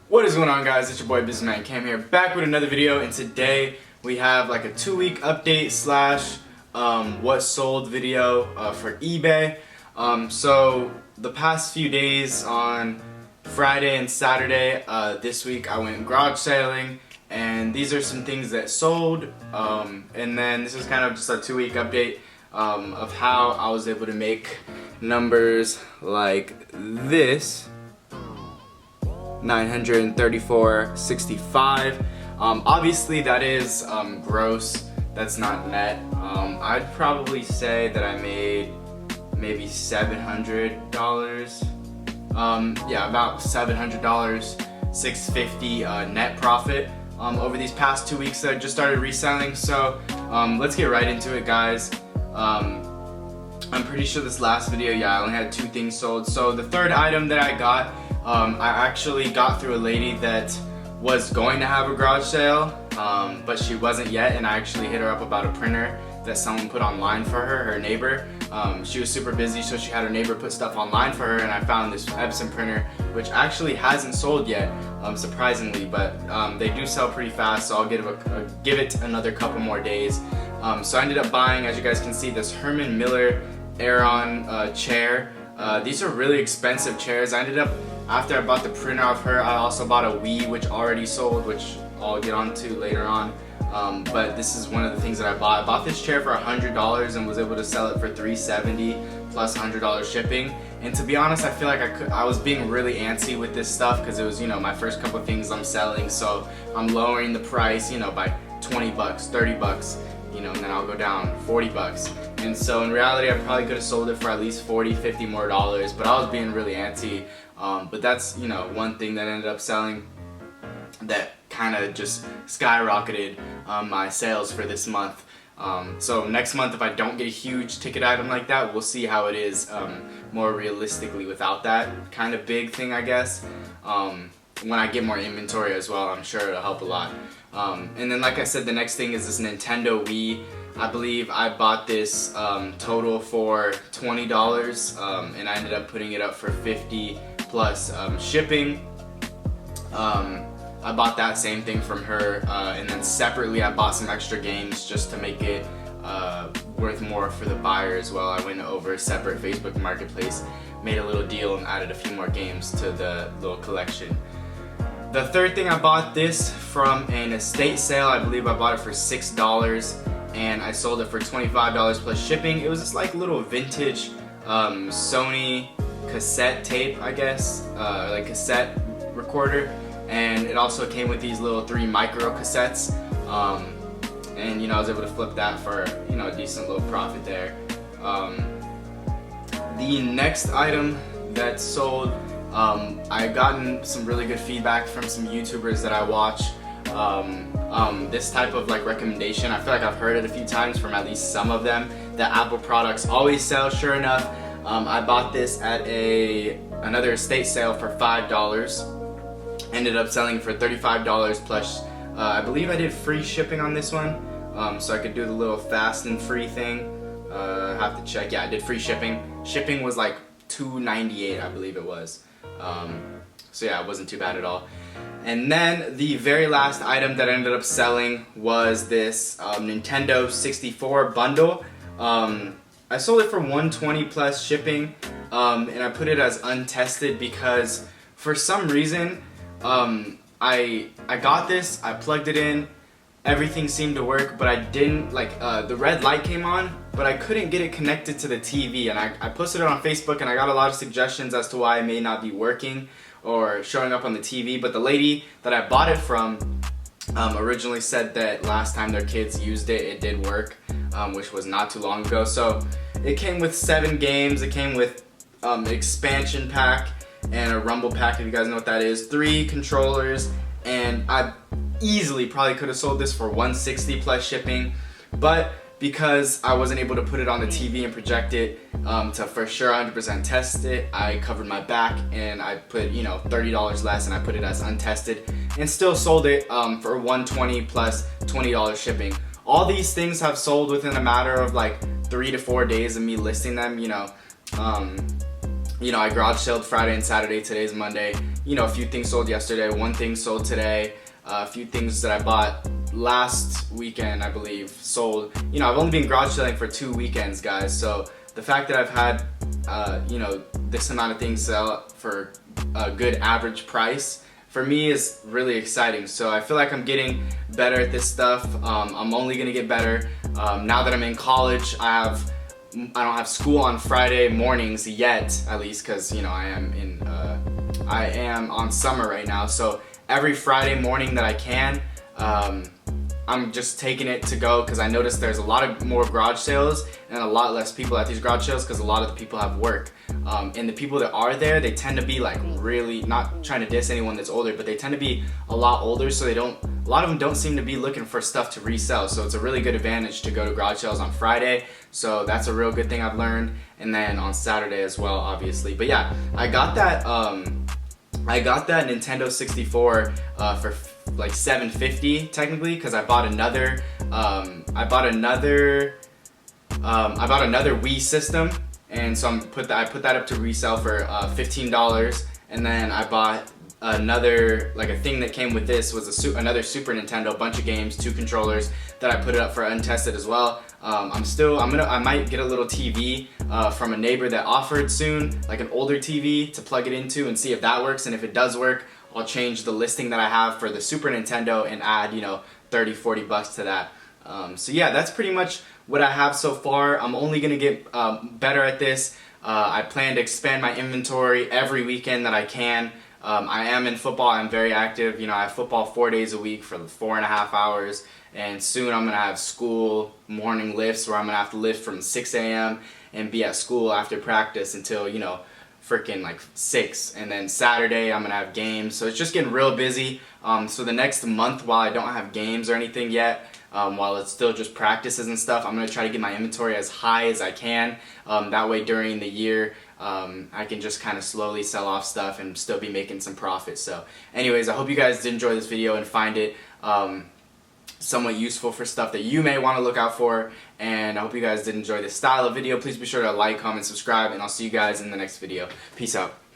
What is going on, guys? It's your boy Businessman Cam here, back with another video, and today we have like a 2-week update slash what sold video for eBay. So the past few days on Friday and Saturday this week I went garage sailing, and these are some things that sold, and then this is kind of just a 2-week update of how I was able to make numbers like this. 934.65. Obviously that is gross, that's not net. I'd probably say that I made maybe $700. Yeah, about $700, $650 net profit over these past 2 weeks that I just started reselling. So let's get right into it, guys. I'm pretty sure this last video, yeah, I only had 2 things sold. So the third item that I got, I actually got through a lady that was going to have a garage sale, but she wasn't yet, and I actually hit her up about a printer that someone put online for her, her neighbor. She was super busy, so she had her neighbor put stuff online for her, and I found this Epson printer, which actually hasn't sold yet, surprisingly, but they do sell pretty fast, so I'll give it another couple more days. So I ended up buying, as you guys can see, this Herman Miller Aeron chair. These are really expensive chairs. I ended up, after I bought the printer off her, I also bought a Wii, which already sold, which I'll get onto later on. But this is one of the things that I bought. I bought this chair for $100 and was able to sell it for $370 plus $100 shipping. And to be honest, I feel like I was being really antsy with this stuff because it was, you know, my first couple things I'm selling. So I'm lowering the price, you know, by 20 bucks, 30 bucks, you know, and then I'll go down 40 bucks. And so in reality, I probably could have sold it for at least 40, 50 more dollars, but I was being really antsy. But that's, you know, one thing that ended up selling that kind of just skyrocketed my sales for this month. So next month, if I don't get a huge ticket item like that, we'll see how it is more realistically without that kind of big thing, I guess. When I get more inventory as well, I'm sure it'll help a lot. And then, like I said, the next thing is this Nintendo Wii. I believe I bought this total for $20, and I ended up putting it up for $50 plus shipping. I bought that same thing from her, and then separately I bought some extra games just to make it worth more for the buyer as well. I went over a separate Facebook marketplace, made a little deal, and added a few more games to the little collection. The third thing, I bought this from an estate sale. I believe I bought it for $6, and I sold it for $25 plus shipping. It was this like little vintage Sony cassette tape, I guess, like cassette recorder, and it also came with these little 3 micro cassettes, and you know, I was able to flip that for, you know, a decent little profit there. The next item that sold, I've gotten some really good feedback from some YouTubers that I watch. This type of like recommendation, I feel like I've heard it a few times from at least some of them, that Apple products always sell. Sure enough, I bought this at another estate sale for $5. Ended up selling for $35 plus, I believe I did free shipping on this one, so I could do the little fast and free thing. I have to check. Yeah, I did free shipping. Shipping was like $2.98, I believe it was. So yeah, it wasn't too bad at all. And then the very last item that I ended up selling was this Nintendo 64 bundle. I sold it for $120 plus shipping, and I put it as untested because for some reason I got this, I plugged it in, everything seemed to work, but I didn't, like, the red light came on, but I couldn't get it connected to the TV, and I posted it on Facebook, and I got a lot of suggestions as to why it may not be working or showing up on the TV. But the lady that I bought it from originally said that last time their kids used it, it did work, which was not too long ago. So it came with 7 games, it came with an expansion pack and a rumble pack, if you guys know what that is, 3 controllers, and I easily probably could have sold this for $160 plus shipping, but because I wasn't able to put it on the TV and project it to for sure 100% test it, I covered my back and I put, you know, $30 less, and I put it as untested and still sold it for $120 plus $20 shipping. All these things have sold within a matter of like 3 to 4 days of me listing them. You know, I garage saled Friday and Saturday. Today's Monday. you know, a few things sold yesterday, one thing sold today, a few things that I bought last weekend, I believe, sold. You know, I've only been garage selling for 2 weekends, guys, so the fact that I've had, you know, this amount of things sell for a good average price, for me is really exciting. So I feel like I'm getting better at this stuff. I'm only gonna get better. Now that I'm in college, I don't have school on Friday mornings yet, at least, because, you know, I am on summer right now. So every Friday morning that I can, I'm just taking it to go, because I noticed there's a lot of more garage sales and a lot less people at these garage sales because a lot of the people have work. And the people that are there, they tend to be like really, not trying to diss anyone that's older, but they tend to be a lot older, so a lot of them don't seem to be looking for stuff to resell. So it's a really good advantage to go to garage sales on Friday. So that's a real good thing I've learned. And then on Saturday as well, obviously. But yeah, I got that Nintendo 64 for like $750 technically, because I bought another Wii system, and so I put that up to resell for $15, and then I bought another, like, a thing that came with this was another Super Nintendo, a bunch of games, 2 controllers that I put it up for untested as well. I might get a little TV from a neighbor that offered soon, like an older TV to plug it into and see if that works, and if it does work, I'll change the listing that I have for the Super Nintendo and add, you know, $30-40 to that. So yeah, that's pretty much what I have so far. I'm only gonna get better at this. I plan to expand my inventory every weekend that I can. I am in football. I'm very active. You know, I have football 4 days a week for 4.5 hours, and soon I'm gonna have school morning lifts where I'm gonna have to lift from 6 a.m. and be at school after practice until, you know, freaking like 6, and then Saturday I'm gonna have games. So it's just getting real busy. So the next month, while I don't have games or anything yet, while it's still just practices and stuff, I'm gonna try to get my inventory as high as I can. That way during the year, I can just kind of slowly sell off stuff and still be making some profit. So anyways, I hope you guys did enjoy this video and find it somewhat useful for stuff that you may want to look out for, and I hope you guys did enjoy this style of video. Please be sure to like, comment, subscribe, and I'll see you guys in the next video. Peace out.